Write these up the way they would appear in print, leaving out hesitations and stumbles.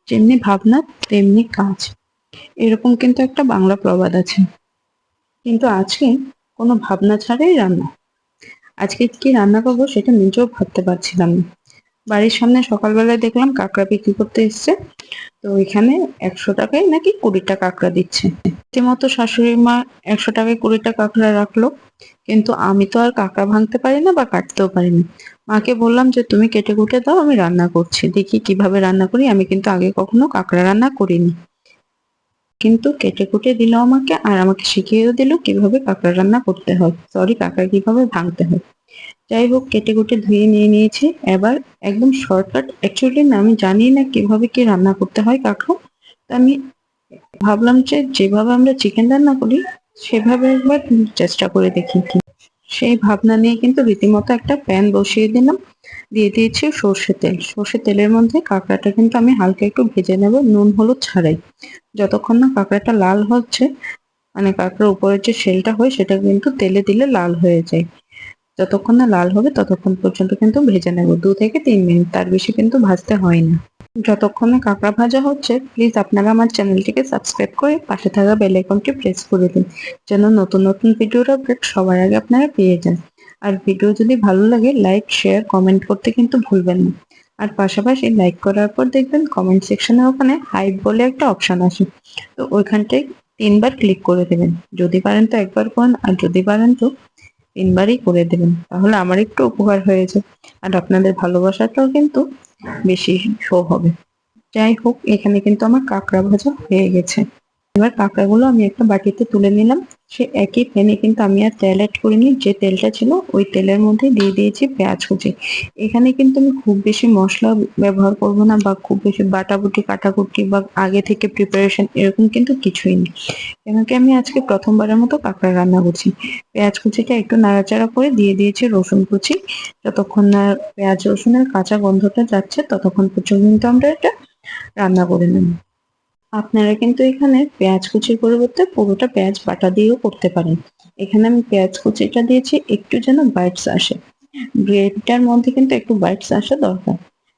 যেমনি ভাবনা তেমনি কাজ, এরকম কিন্তু একটা বাংলা প্রবাদ আছে। কিন্তু আজকে কোনো ভাবনা ছাড়াই রান্না। আজকে কি রান্না করবো সেটা নিজেও ভাবতে পারছিলাম না। বাড়ির সামনে সকালবেলায় দেখলাম কাঁকড়া বিক্রি করতে এসছে। তো এখানে 100 টাকায় নাকি 20টা কাঁকড়া দিচ্ছে। রীতিমতো শাশুড়ি মা 100 টাকায় 20টা কাঁকড়া রাখলো। কিন্তু আমি তো আর কাঁকড়া ভাঙতে পারি না বা কাটতেও পারি না। মাকে বললাম যে তুমি কেটে কুটে দাও, আমি রান্না করছি, দেখি কিভাবে রান্না করি। আমি কিন্তু আগে কখনো কাঁকড়া রান্না করিনি, কিন্তু কেটে কুটে দিল আমাকে, আর আমাকে শিখিয়েও দিল কিভাবে কাঁকড়া রান্না করতে হয়, সরি কাঁকড়া কিভাবে ভাঙতে হয়। যাই হোক, কেটে কুটে ধুয়ে নিয়ে নিয়েছি। এবার একদম শর্টকাট, অ্যাকচুয়ালি না আমি জানি না কিভাবে কি রান্না করতে হয় কাঁকড়া। তা আমি ভাবলাম যে যেভাবে আমরা চিকেন রান্না করি সেভাবে একবার চেষ্টা করে দেখি। সেই ভাবনা নিয়ে কিন্তু রীতিমতো একটা প্যান বসিয়ে দিলাম, দিয়ে দিয়েছি সর্ষে তেল। সর্ষে তেলের মধ্যে কাঁকড়াটা কিন্তু আমি হালকা একটু ভেজে নেব, নুন হলুদ ছাড়াই। যতক্ষণ না কাঁকড়াটা লাল হচ্ছে, মানে কাঁকড়ার উপরের যে শেলটা হয় সেটা কিন্তু তেলে দিলে লাল হয়ে যায়। যতক্ষণ না লাল হবে ততক্ষণ পর্যন্ত কিন্তু ভেজে নেব, 2 থেকে 3 মিনিট, তার বেশি কিন্তু ভাজতে হয় না। যতক্ষণে কাঁকড়া ভাজা হচ্ছে, প্লিজ আপনারা আমার চ্যানেলটিকে সাবস্ক্রাইব করে পাশে থাকা বেল আইকনটি প্রেস করে দিন, যেন নতুন নতুন ভিডিওর আপডেট সবার আগে আপনারা পেয়ে যান। আর ভিডিও যদি ভালো লাগে লাইক শেয়ার কমেন্ট করতে কিন্তু ভুলবেন না। আর পাশাপাশি লাইক করার পর দেখবেন কমেন্ট সেকশনে ওখানে হাইপ বলে একটা অপশন আসে, তো ওইখানটায় 3বার ক্লিক করে দেবেন। যদি পারেন তো একবার করুন, আর যদি পারেন তো 3বারই করে দেবেন, তাহলে আমার একটু উপকার হয়েছে। আর আপনাদের ভালোবাসাটাও কিন্তু বেশি শো হবে। যাই হোক, এখানে কিন্তু আমার কাঁকড়া ভাজা হয়ে গেছে। এবার কাঁকড়াগুলো আমি একটা বাটিতে তুলে নিলাম। সে একই প্যানে কিন্তু আমি আর তেল অ্যাড করিনি, যে তেলটা ছিল ওই তেলের মধ্যে দিয়ে দিয়েছি পেঁয়াজ কুচি। এখানে কিন্তু আমি খুব বেশি মশলা ব্যবহার করব না, বা খুব বেশি বাটাবুটি কাটাকুটি বা আগে থেকে প্রিপারেশন এরকম কিন্তু কিছুই নেই। কেন কি আমি আজকে প্রথমবারের মতো কাঁকড়া রান্না করছি। পেঁয়াজ কুচিটা একটু নাড়াচাড়া করে দিয়ে দিয়েছি রসুন কুচি। যতক্ষণ না পেঁয়াজ রসুনের কাঁচা গন্ধটা যাচ্ছে ততক্ষণ পর্যন্ত কিন্তু আমরা এটা রান্না করে নেব। আপনারা কিন্তু এখানে পেঁয়াজ কুচির পরিবর্তে পুরোটা পেঁয়াজ বাটা দিয়েও করতে পারেন। এখানে আমি পেঁয়াজ কুচিটা দিয়েছি একটু যেন বাইটস আসে, গ্রেভিটার মধ্যে কিন্তু একটু বাইটস আসা দরকার।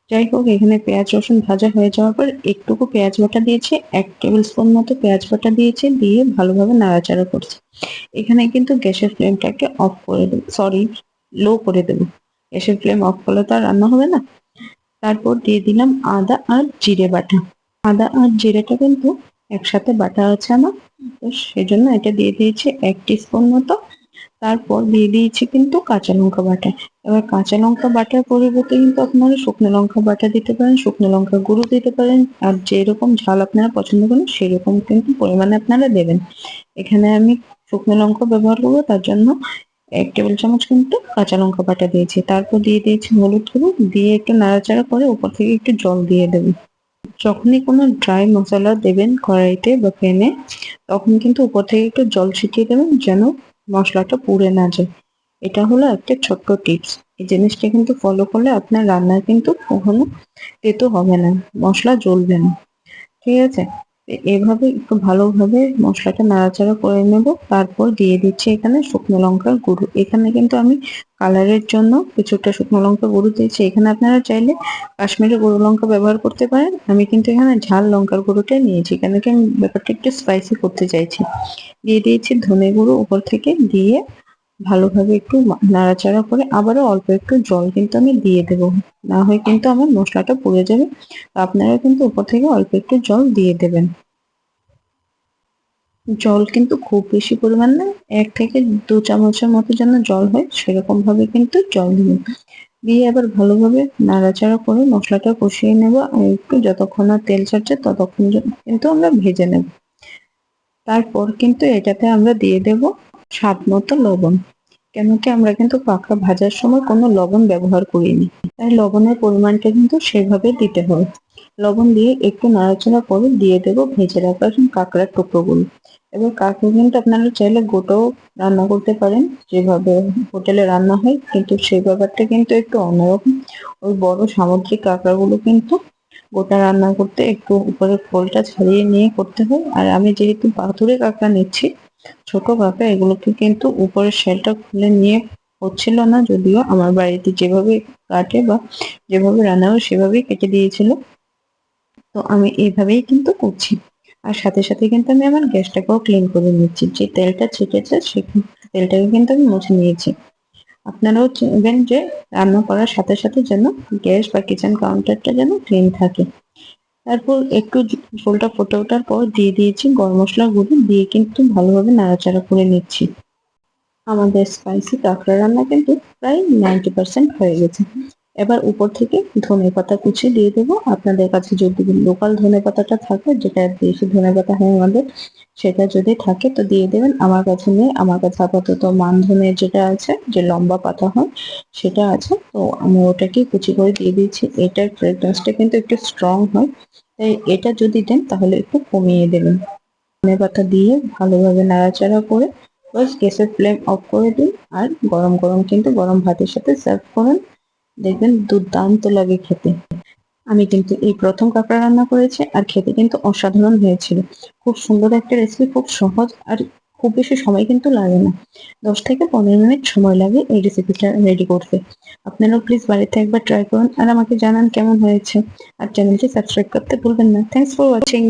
যাই হোক, এখানে পেঁয়াজ রসুন ভাজা হয়ে যাওয়ার পর একটুকু পেঁয়াজ বাটা দিয়েছি, 1 টেবিল স্পুন মতো পেঁয়াজ বাটা দিয়েছি, দিয়ে ভালোভাবে নাড়াচাড়া করছি। এখানে কিন্তু গ্যাসের ফ্লেমটাকে অফ করে দেবো, সরি লো করে দেবো। গ্যাসের ফ্লেম অফ করলে তো আর রান্না হবে না। তারপর দিয়ে দিলাম আদা আর জিরে বাটা। আদা আর জিরেটা কিন্তু একসাথে বাটা আছে আমার, তো সেজন্য এটা দিয়ে দিয়েছি 1 টিস্পুন মতো। তারপর দিয়ে দিয়েছি কিন্তু কাঁচা লঙ্কা বাটা। এবার কাঁচা লঙ্কা বাটার পরিবর্তে কিন্তু আপনারা শুকনো লঙ্কা বাটা দিতে পারেন, শুকনো লঙ্কা গুঁড়ো দিতে পারেন, আর যেরকম ঝাল আপনারা পছন্দ করেন সেরকম কিন্তু পরিমাণে আপনারা দেবেন। এখানে আমি শুকনো লঙ্কা ব্যবহার করবো, তার জন্য 1 টেবিল চামচ কিন্তু কাঁচা লঙ্কা বাটা দিয়েছি। তারপর দিয়ে দিয়েছি হলুদ গুঁড়ো, দিয়ে একটু নাড়াচাড়া করে উপর থেকে একটু জল দিয়ে দেবেন। যখনই কোনো ড্রাই মশলা দেবেন কড়াইতে বা প্যানে, তখন কিন্তু উপর থেকে একটু জল ছিটিয়ে দেবেন, যেন মশলাটা পুড়ে না যায়। এটা হলো একটা ছোট্ট টিপস। এই জিনিসটা কিন্তু ফলো করলে আপনার রান্না কিন্তু কখনো তেতো হবে না, মশলা জ্বলবে না। ঠিক আছে? এভাবে একটু ভালোভাবে মশলাটা নাড়াচাড়া করে নেব। তারপর দিয়ে দিচ্ছি এখানে শুকনো লঙ্কার গুঁড়ো। এখানে কিন্তু আমি কালারের জন্য কিছুটা শুকনো লঙ্কা গুঁড়ো দিয়েছি। এখানে আপনারা চাইলে কাশ্মীরি গুঁড়ো লঙ্কা ব্যবহার করতে পারেন। আমি কিন্তু এখানে ঝাল লঙ্কার গুঁড়োটাই নিয়েছি, কেন কি আমি ব্যাপারটা একটু স্পাইসি করতে চাইছি। দিয়ে দিয়েছি ধনে গুঁড়ো উপর থেকে, দিয়ে ভালোভাবে একটু নাড়াচাড়া করে আবারও অল্প একটু জল কিন্তু আমি দিয়ে দেবো, না হয় কিন্তু আমার মশলাটা পুড়ে যাবে। তো আপনারা কিন্তু উপর থেকে অল্প একটু জল দিয়ে দেবেন। জল কিন্তু খুব বেশি পরিমাণ না, 1 থেকে 2 চামচের মতো যেন জল হয় সেরকম ভাবে কিন্তু জল দিবেন। দিয়ে আবার ভালোভাবে নাড়াচাড়া করে মশলাটা কষিয়ে নেব, আর একটু যতক্ষণ না তেল ছাড়ছে ততক্ষণ কিন্তু আমরা ভেজে নেব। তারপর কিন্তু এটাতে আমরা দিয়ে দেব স্বাদ মতো লবণ। কেন কি আমরা কিন্তু কাঁকড়া ভাজার সময় কোনো লবণ ব্যবহার করিনি, তাই লবণের পরিমাণটা কিন্তু সেভাবে দিতে হবে। লবণ দিয়ে একটু নাড়াচাড়া করে দিয়ে দেবো ভেজে রাখা কাঁকড়ার টুকরোগুলো। এবার কাঁকড়া কিন্তু আপনারা চাইলে গোটাও রান্না করতে পারেন, যেভাবে হোটেলে রান্না হয়, কিন্তু সেই ব্যাপারটা কিন্তু একটু অন্যরকম। ওই বড় সামুদ্রিক কাঁকড়াগুলো কিন্তু গোটা রান্না করতে একটু উপরের খোলটা ছাড়িয়ে নিয়ে করতে হয়। আর আমি যেহেতু পাথুরে কাঁকড়া নিচ্ছি, ছোট কাঁকড়া, এগুলোকে কিন্তু উপরের শেলটা খুলে নিয়ে হচ্ছিল না, যদিও আমার বাড়িতে যেভাবে কাটে বা যেভাবে রান্না হয় সেভাবেই কেটে দিয়েছিল। তো তো আমি এইভাবেই কিন্তু করছি। আর সাথে সাথে কিন্তু আমি আমার গ্যাসটাকেও ক্লিন করে নিচ্ছি, যে তেলটা ছিটেছে সেই তেলটাকে কিন্তু আমি মুছে নিয়েছি। আপনারাও চাইবেন যে রান্না করার সাথে সাথে যেন গ্যাস বা কিচেন কাউন্টারটা যেন ক্লিন থাকে। তারপর একটু ঝোলটা ফুটে ওঠার পর দিয়ে দিয়েছি গরম মশলা গুঁড়ো, দিয়ে কিন্তু ভালোভাবে নাড়াচাড়া করে নিচ্ছি। আমাদের স্পাইসি কাঁকড়া রান্না কিন্তু প্রায় 90% হয়ে গেছে। এবার উপর থেকে ধনেপাতা কুচি দিয়ে দেবো। আপনাদের কাছে যদি লোকাল ধনেপাতাটা থাকে, যেটা দেশি ধনেপাতা হয় আমাদের, সেটা যদি থাকে তো দিয়ে দেবেন। আমার কাছে নেই, আমার কাছে আপাতত মান ধনে যেটা আছে, যে লম্বা পাতা হয় সেটা আছে, তো আমি ওটাকে কুচি করে দিয়ে দিয়েছি। এটার ফ্রেগরেন্সটা কিন্তু একটু স্ট্রং হয়, তাই এটা যদি দেন তাহলে একটু কমিয়ে দেবেন। ধনেপাতা দিয়ে ভালোভাবে নাড়াচাড়া করে বাস গ্যাসের ফ্লেম অফ করে দিন। আর গরম গরম কিন্তু গরম ভাতের সাথে সার্ভ করুন, দেখবেন দুর্দান্ত লাগে খেতে। আমি কিন্তু এই প্রথম কাঁকড়া রান্না করেছি, আর খেতে কিন্তু অসাধারণ হয়েছিল। খুব সুন্দর একটা রেসিপি, খুব সহজ, আর খুব বেশি সময় কিন্তু লাগে না। 10 থেকে 15 মিনিট সময় লাগে এই রেসিপিটা রেডি করতে। আপনারাও প্লিজ বাড়িতে একবার ট্রাই করুন আর আমাকে জানান কেমন হয়েছে। আর চ্যানেলটি সাবস্ক্রাইব করতে ভুলবেন না। Thanks for watching.